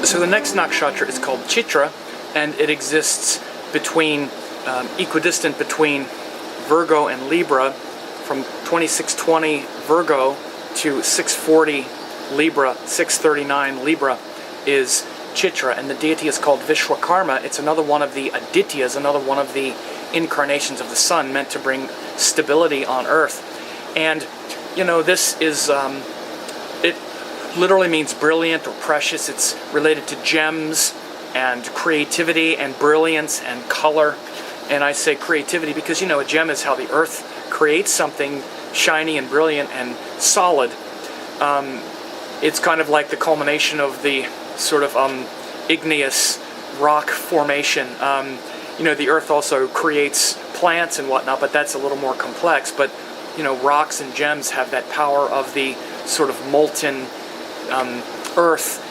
So the next nakshatra is called Chitra, and it exists between, equidistant between Virgo and Libra, from 2620 Virgo to 640 Libra, 639 Libra is Chitra, and the deity is called Vishwakarma. It's another one of the Adityas, another one of the incarnations of the sun, meant to bring stability on Earth. And, you know, this is, it literally means brilliant or precious. It's related to gems and creativity and brilliance and color. And I say creativity because, you know, a gem is how the Earth creates something shiny and brilliant and solid. It's kind of like the culmination of the sort of igneous rock formation. You know, the Earth also creates plants and whatnot, but that's a little more complex. But, you know, rocks and gems have that power of the sort of molten Earth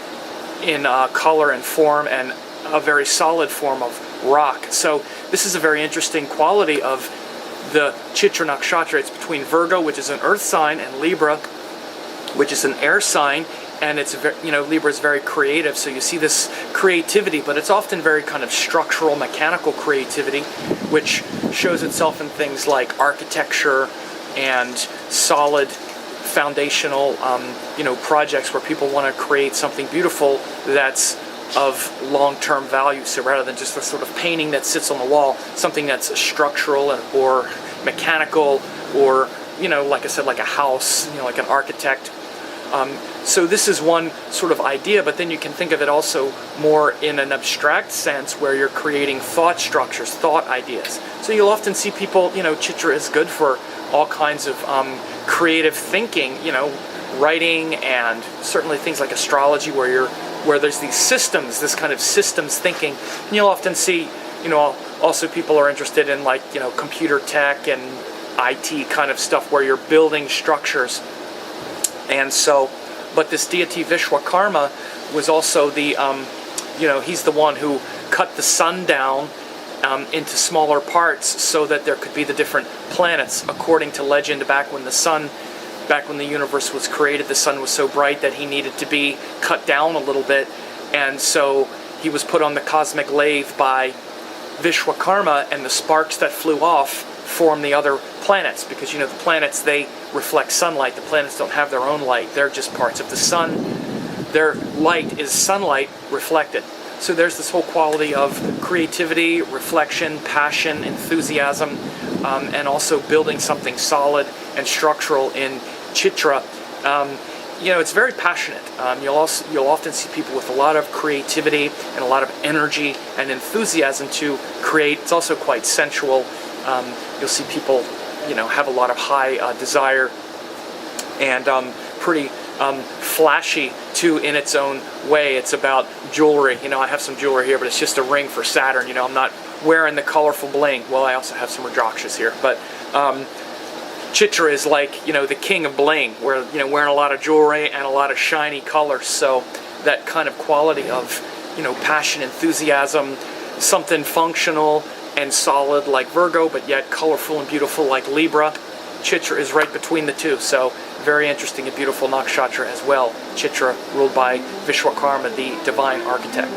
in color and form, and a very solid form of rock. So this is a very interesting quality of the Chitra Nakshatra. It's between Virgo, which is an earth sign, and Libra, which is an air sign. And it's, you know, Libra is very creative, so you see this creativity, but it's often very kind of structural, mechanical creativity, which shows itself in things like architecture and solid foundational, you know, projects where people want to create something beautiful that's of long-term value. So rather than just a sort of painting that sits on the wall, something that's structural or mechanical, or, you know, like I said, like a house, you know, like an architect. So this is one sort of idea, but then you can think of it also more in an abstract sense, where you're creating thought structures, thought ideas. So you'll often see people, you know, Chitra is good for all kinds of creative thinking, you know, writing, and certainly things like astrology, where there's these systems, this kind of systems thinking. And you'll often see, you know, also people are interested in, like, you know, computer tech and IT kind of stuff, where you're building structures. And so, but this deity Vishwakarma was also the, you know, he's the one who cut the sun down into smaller parts so that there could be the different planets. According to legend, back when the universe was created, the sun was so bright that he needed to be cut down a little bit. And so he was put on the cosmic lathe by Vishwakarma, and the sparks that flew off form the other planets, because, you know, the planets, they reflect sunlight. The planets don't have their own light. They're just parts of the sun. Their light is sunlight reflected. So there's this whole quality of creativity, reflection, passion, enthusiasm, and also building something solid and structural in Chitra. You know, it's very passionate. You'll often see people with a lot of creativity and a lot of energy and enthusiasm to create. It's also quite sensual. You'll see people, you know, have a lot of high desire, and pretty flashy too in its own way. It's about jewelry. You know, I have some jewelry here, but it's just a ring for Saturn. You know, I'm not wearing the colorful bling. Well, I also have some Rudrakshas here, but Chitra is like, you know, the king of bling, where, you know, wearing a lot of jewelry and a lot of shiny colors. So that kind of quality of, you know, passion, enthusiasm, something functional and solid like Virgo, but yet colorful and beautiful like Libra. Chitra is right between the two, so very interesting and beautiful nakshatra as well. Chitra, ruled by Vishwakarma, the divine architect.